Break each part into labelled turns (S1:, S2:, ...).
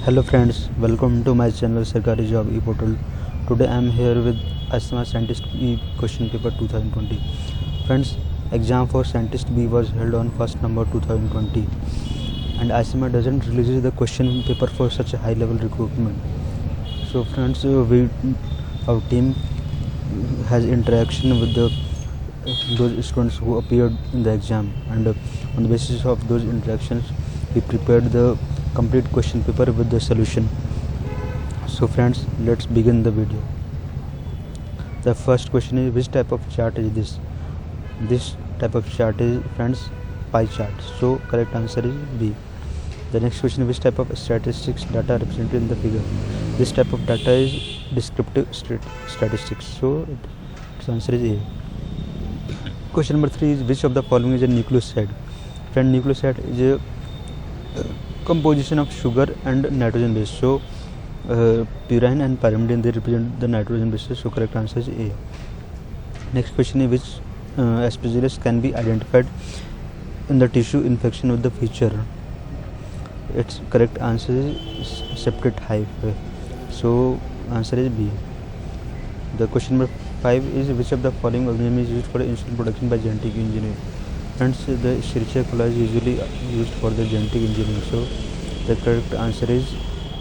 S1: Hello friends, welcome to my channel Sarkari Job e-portal. Today I am here with ASMA Scientist B question paper 2020. Friends, exam for Scientist B was held on 1st November 2020 and ASMA doesn't release the question paper for such a high level recruitment. So friends, our team has interaction with those students who appeared in the exam, and on the basis of those interactions we prepared the complete question paper with the solution. So friends, let's begin the video. The first question is, which type of chart is this? This type of chart is, friends, pie chart. So correct answer is B. The next question is, which type of statistics data represented in the figure? This type of data is descriptive statistics. So its answer is A. Question number 3 is, which of the following is a nucleoside? Friend, nucleoside is a composition of sugar and nitrogen base. So purine and pyrimidine, they represent the nitrogen bases. So correct answer is A. Next question is, which aspergillus can be identified in the tissue infection with the feature? Its correct answer is septate hive. So answer is B. The question number 5 is, which of the following organism is used for insulin production by genetic engineering? Hence, the Escherichia coli is usually used for the genetic engineering. So the correct answer is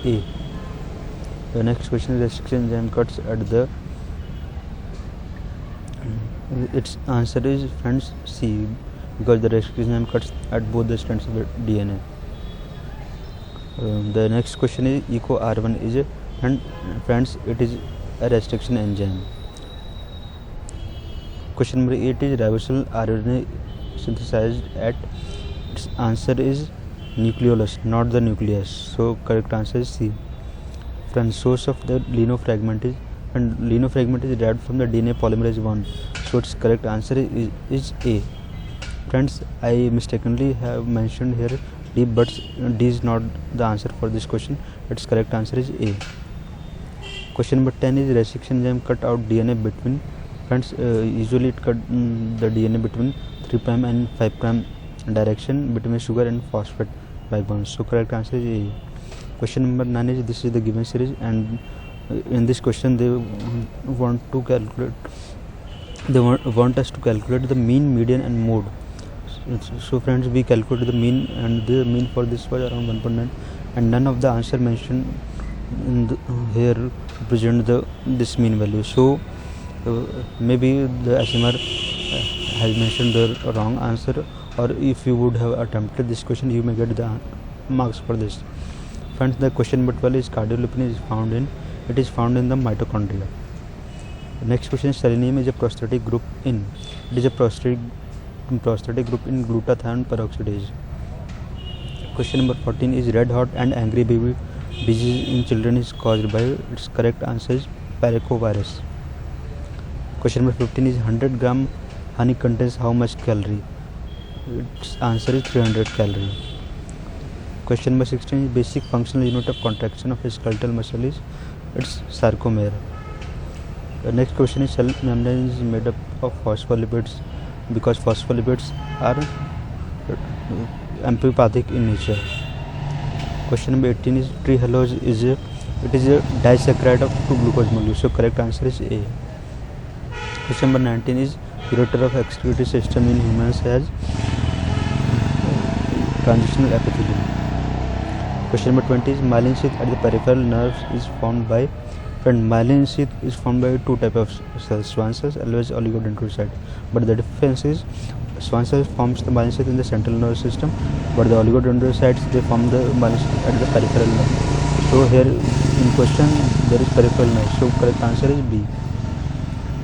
S1: A. The next question is, restriction enzyme cuts at the. Its answer is, friends, C, because the restriction enzyme cuts at both the strands of the DNA. The next question is, EcoR1 is, and friends, it is a restriction enzyme. Question number 8 is, ribosyl RNA synthesized at. Its answer is nucleolus, not the nucleus. So correct answer is C. Friends, source of the lineofragment is, and lineofragment is derived from the DNA polymerase 1. So its correct answer is A. Friends, I mistakenly have mentioned here D, but D is not the answer for this question. Its correct answer is A. Question number 10 is, restriction enzyme cut out DNA between. Friends, usually it cut the DNA between 3' and 5' direction between sugar and phosphate by bonds. So correct answer is A. Question number 9 is, this is the given series, and in this question they want us to calculate the mean, median and mode. So friends, we calculated the mean, and the mean for this was around 1.9, and none of the answer mentioned in here represent this mean value. So maybe the ASMR has mentioned the wrong answer, or if you would have attempted this question, you may get the marks for this. Friends, the question number 12 is, cardiolipin is found in. It is found in the mitochondria. The next question is, selenium is a prosthetic group in. It is a prosthetic group in glutathione peroxidase. Question number 14 is, red hot and angry baby disease in children is caused by. Its correct answer is paracovirus. Question number 15 is, 100 gram honey contains how much calorie? Its answer is 300 calorie. Question number 16 is, basic functional unit of contraction of a skeletal muscle is. Its sarcomere. The next question is, cell membrane is made up of phospholipids because phospholipids are amphipathic in nature. Question number 18 is, trehalose is a disaccharide of 2 glucose molecules. So correct answer is A. Question number 19 is, ureter of excretory system in humans has transitional epithelium. Question number 20 is, myelin sheath at the peripheral nerves is formed by. Friend, myelin sheath is formed by two types of cells, Schwann cells as well as oligodendrocyte. But the difference is, Schwann cells forms the myelin sheath in the central nervous system, but the oligodendrocytes, they form the myelin sheath at the peripheral nerve. So here in question there is peripheral nerve. So correct answer is B.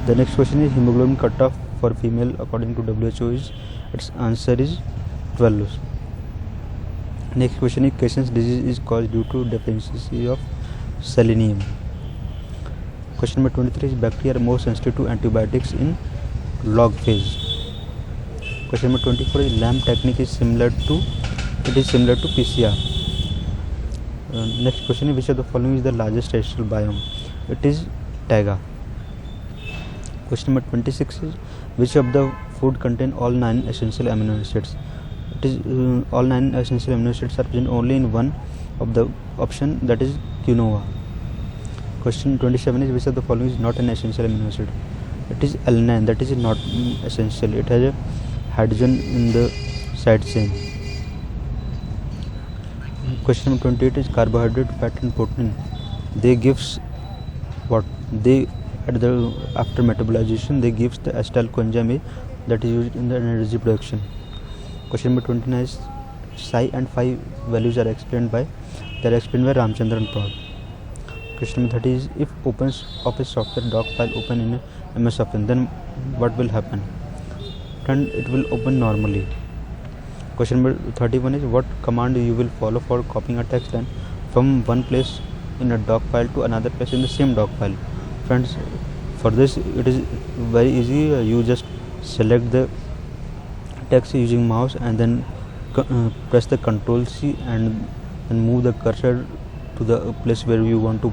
S1: The next question is, hemoglobin cutoff for female according to WHO is. Its answer is 12. Next question is, Cushing's disease is caused due to deficiency of selenium. Question number 23 is, bacteria are more sensitive to antibiotics in log phase. Question number 24 is, LAMP technique is similar to PCR. Next question is, which of the following is the largest terrestrial biome? It is taiga. Question number 26 is, which of the food contain all 9 essential amino acids? It is all 9 essential amino acids are present only in one of the option, that is quinoa. Question 27 is which of the following is not an essential amino acid? It is alanine, that is not essential. It has a hydrogen in the side chain. Question number 28 is carbohydrate, fat and protein. They gives what? They after metabolization they gives the acetyl coenzyme A that is used in the energy production. Question number 29 is psi and phi values are explained by Ramchandran Prad. Question number 30 is if opens of a software doc file open in a MS Office, then what will happen? Then it will open normally. Question number 31 is what command you will follow for copying a text and from one place in a doc file to another place in the same doc file. Friends, for this it is very easy. You just select the text using mouse and then press the Ctrl C and move the cursor to the place where you want to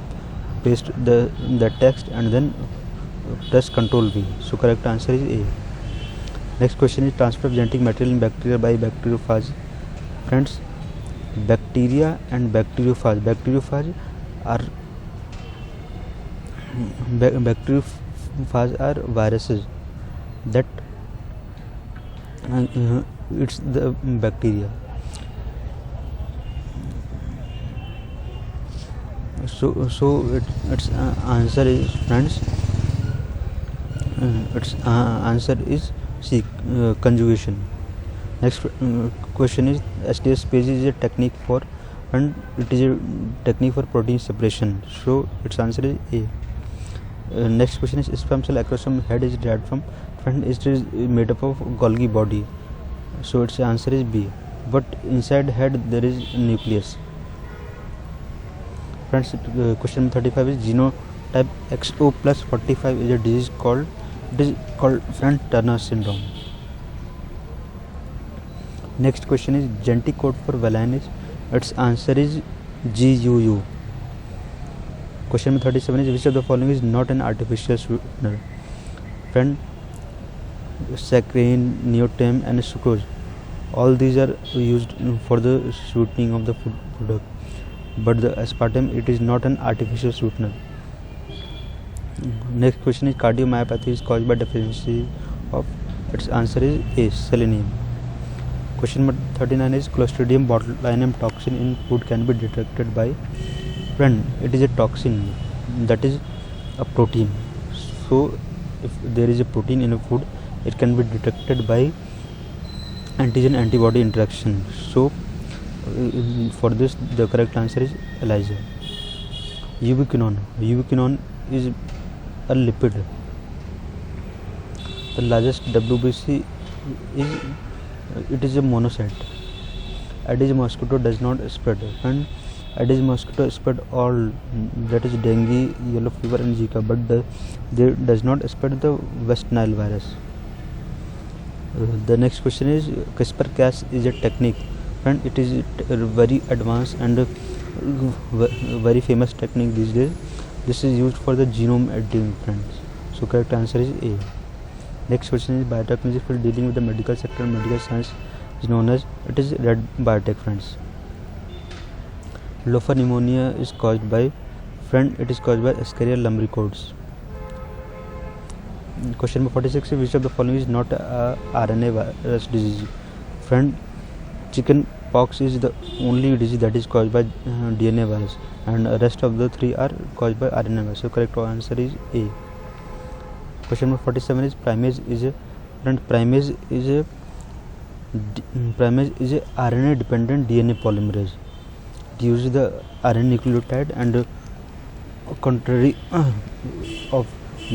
S1: paste the text and then press Ctrl V. So correct answer is A. Next question is transfer of genetic material in bacteria by bacteriophage. Friends, bacteria and bacteriophage are viruses that it's the bacteria. So its answer is, friends, its answer is C, conjugation. Next question is STS page is a technique for, and it is a technique for protein separation. So its answer is A. Next question is sperm cell acrosome head is derived from, and it is made up of Golgi body. So its answer is B. But inside head there is nucleus. Friends, question number 35 is genotype XO plus 45 is a disease called, it is called friend Turner syndrome. Next question is genetic code for valine is, its answer is GUU. Question number 37 is which of the following is not an artificial sweetener? Friend, saccharine, neotame and sucrose, all these are used for the sweetening of the food product, but the aspartame, it is not an artificial sweetener. Next question is cardiomyopathy is caused by deficiency of, its answer is A, selenium. Question number 39 is Clostridium botulinum toxin in food can be detected by, friend, it is a toxin, that is a protein. So if there is a protein in a food, it can be detected by antigen antibody interaction. So for this the correct answer is ELISA. Ubiquinone is a lipid. The largest WBC is, it is a monocyte. Aedes mosquito does not spread, and Aedes mosquito spread all, that is dengue, yellow fever and Zika, but they does not spread the West Nile virus. The next question is CRISPR-Cas is a technique, and it is a very advanced and very famous technique these days. This is used for the genome editing, friends. So correct answer is A. Next question is biotechnology field dealing with the medical sector and medical science is known as, it is Red Biotech, friends. Lofa pneumonia is caused by, friend, it is caused by Escherichia lumbricoides. Question number 46 is which of the following is not a RNA virus disease? Friend, chicken pox is the only disease that is caused by DNA virus, and the rest of the three are caused by RNA virus. So correct answer is A. Question number 47 is primase is a, friend, primase is a RNA dependent DNA polymerase. It uses the RNA nucleotide, and contrary of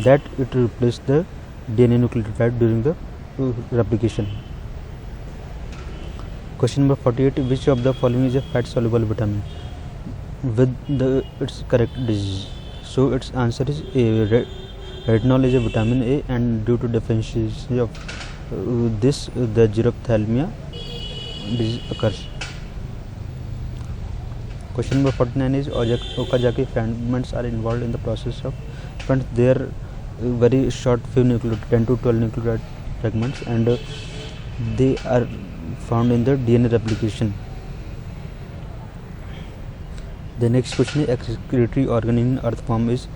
S1: that, it replaces the DNA nucleotide during the replication. Question number 48, which of the following is a fat soluble vitamin with its correct disease? So its answer is A. Retinol is a vitamin A, and due to deficiency of this, the xerophthalmia disease occurs. Question number 49 is Okazaki fragments are involved in the process of, friends, they are very short, few nucleotide, 10 to 12 nucleotide fragments, and they are found in the DNA replication. The next question is excretory organ in earth form is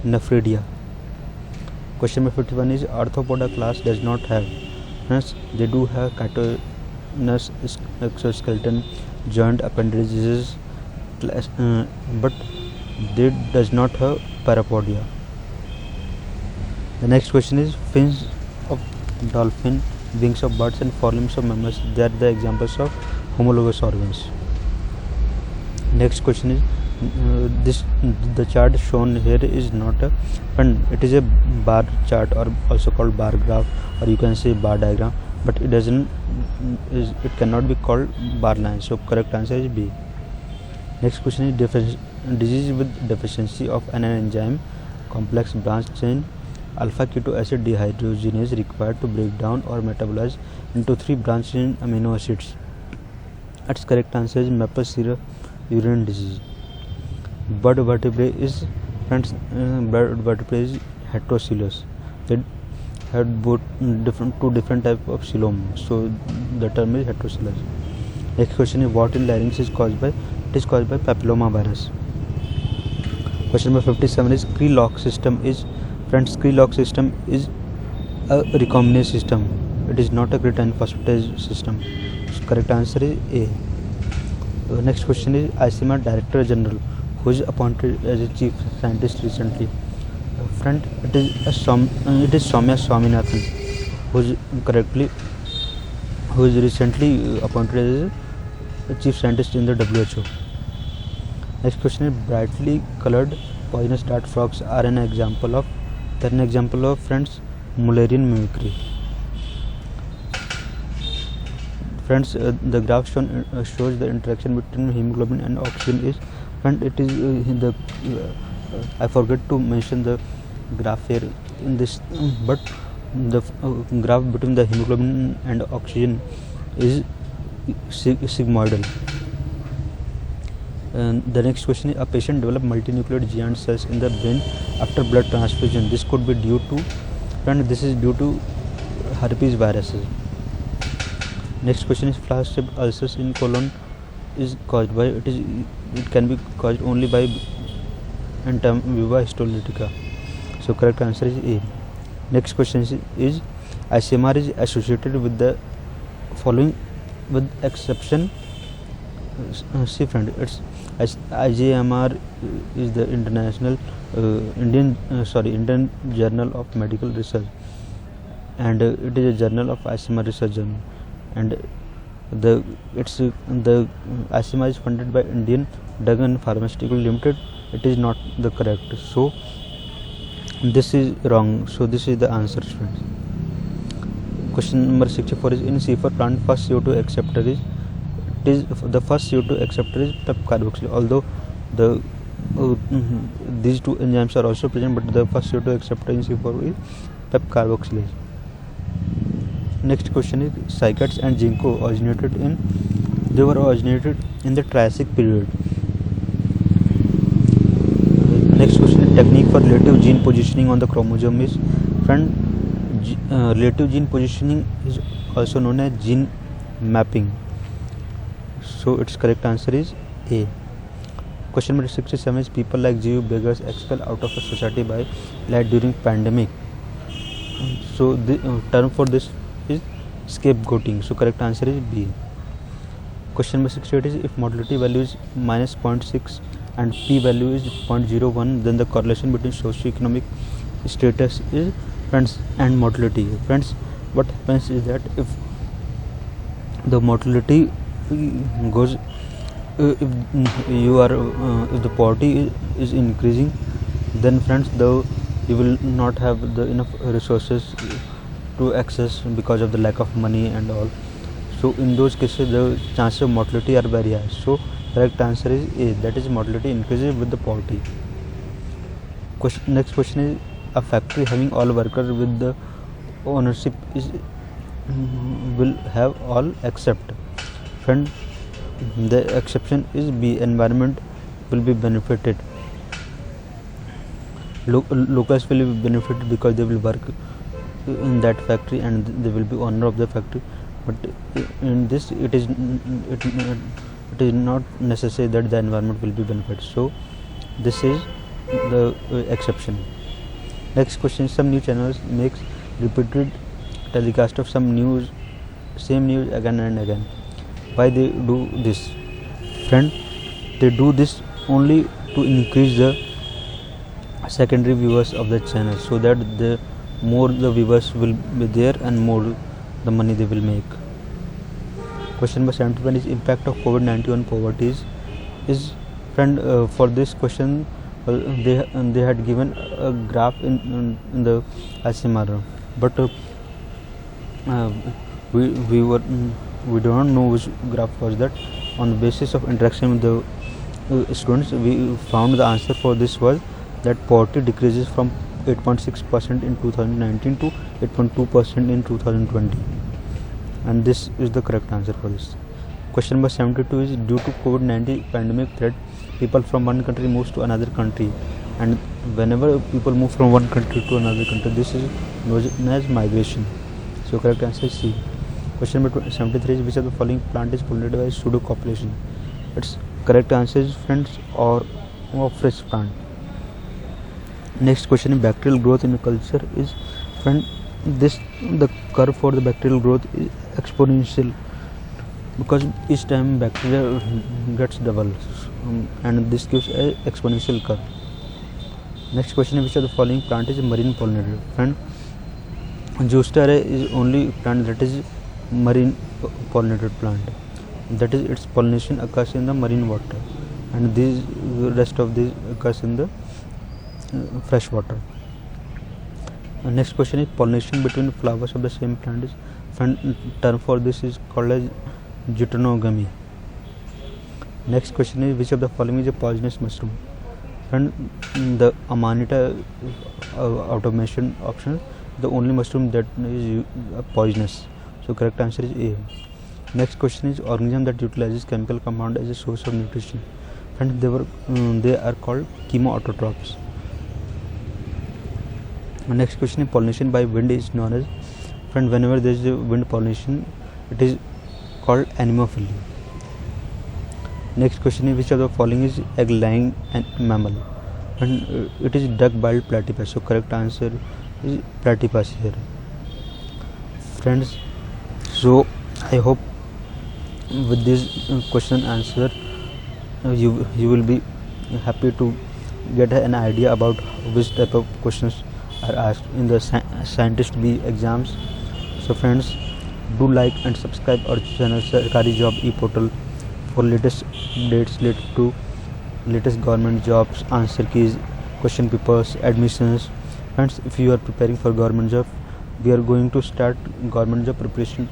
S1: nephridia. Question number 51 is arthropoda class does not have. Hence, they do have chitinous exoskeleton, joint appendages, but they does not have parapodia. The next question is fins of dolphin, wings of birds, and forelimbs of mammals. They are the examples of homologous organs. Next question is the chart shown here is not a and it is a bar chart, or also called bar graph, or you can say bar diagram, but it cannot be called bar line. So correct answer is B. Next question is disease with deficiency of an enzyme complex branch chain alpha keto acid dehydrogenase required to break down or metabolize into 3 branch chain amino acids. Its correct answer is maple syrup urine disease. Bird vertebrae is heterocylous. They had two different type of coelom, so the term is heterocylous. Next question is what in larynx is caused by? It is caused by papilloma virus. Question number 57 is Krey-Lock system is Krey-Lock system is a recombinase system. It is not a creatine phosphatase system. So correct answer is A. Next question is ICMR Director General who is appointed as a chief scientist recently. It is Soumya Swaminathan who is recently appointed as a chief scientist in the WHO. Next question is brightly colored poisonous dart frogs are an example of friends Mullerian mimicry. Friends, the graph shows the interaction between hemoglobin and oxygen is, and it is I forget to mention the graph here in this, but the graph between the hemoglobin and oxygen is sigmoidal. And the next question is a patient developed multinuclear giant cells in the brain after blood transfusion. This could be due to, and this is due to herpes viruses. Next question is flash-shaped ulcers in colon is caused by it can be caused only by Entamoeba histolytica. So correct answer is A. Next question is ICMR is associated with the following with exception. See friend, it's IJMR is the Indian Journal of Medical Research, and it is a journal of ICMR research journal, and the ICMR is funded by Indian Drug and Pharmaceutical Limited. It is not the correct, so this is wrong. So this is the answer, friends. Question number 64 is in C4 plant first CO2 acceptor is the first CO2 acceptor is PEP carboxylase. Although these two enzymes are also present, but the first CO2 acceptor in C4 is PEP carboxylase. Next question is cycads and ginkgo originated in the Triassic period. Next question is technique for relative gene positioning on the chromosome is relative gene positioning is also known as gene mapping. So its correct answer is A. Question number 67 is people like Jew beggars expelled out of a society by light during pandemic. So the term for this is scapegoating. So correct answer is B. Question number 68 is if motility value is minus 0.6 and p value is 0.01, then the correlation between socioeconomic status is and motility. Friends, what happens is that if the motility goes, if the poverty is increasing, then friends, you will not have the enough resources to access because of the lack of money and all. So in those cases the chances of mortality are very high. So correct answer is A, that is mortality increases with the poverty. Next question is a factory having all workers with the ownership will have all except. Friend, the exception is B, environment will be benefited. Locals will be benefited because they will work in that factory and they will be owner of the factory. But in this it is not necessary that the environment will be benefited. So this is the exception. Next question: some news channels makes repeated telecast of same news again and again. Why they do this? Friend, they do this only to increase the secondary viewers of the channel, so that the more the viewers will be there and more the money they will make. Question number 71 is impact of COVID-19 on poverty. Is friend, for this question they had given a graph in the ICMR, but we don't know which graph was that. On the basis of interaction with the students, we found the answer for this was that poverty decreases from 8.6% in 2019 to 8.2% in 2020, and this is the correct answer for this. Question number 72 is due to COVID-19 pandemic threat, people from one country moves to another country, and whenever people move from one country to another country, this is known as migration. So correct answer is C. Question number 73 is which of the following plant is pollinated by pseudocopulation? Its correct answer is, friends, or fresh plant. Next question is bacterial growth in culture is, friend, the curve for the bacterial growth is exponential, because each time bacteria gets double, and this gives a exponential curve. Next question is which of the following plant is marine pollinated? Friend, Zostera is only plant that is marine pollinated plant, that is its pollination occurs in the marine water, and the rest of these occurs in the fresh water. Next question is pollination between flowers of the same plant is, friend, term for this is called as deuteronogamy. Next question is which of the following is a poisonous mushroom? Friend, the Amanita out of mentioned options, the only mushroom that is poisonous. So correct answer is A. Next question is organism that utilizes chemical compound as a source of nutrition. Friend, they are called chemoautotrophs. Next question is pollination by wind is known as, friend, whenever there is a wind pollination, it is called anemophily. Next question is which of the following is egg-laying mammal? And it is duck-billed platypus. So correct answer is platypus here. Friends, so I hope with this question answer you will be happy to get an idea about which type of questions are asked in the Scientist B exams. So friends, do like and subscribe our channel Sarkari Job e-portal for latest updates related to latest government jobs, answer keys, question papers, admissions. Friends, if you are preparing for government job, we are going to start government job preparation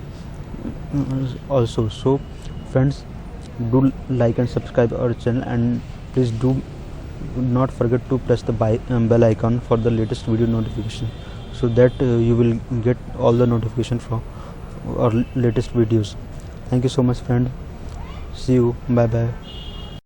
S1: also. So friends, do like and subscribe our channel, and please do not forget to press the bell icon for the latest video notification, so that you will get all the notification from our latest videos. Thank you so much, friend. See you. Bye bye.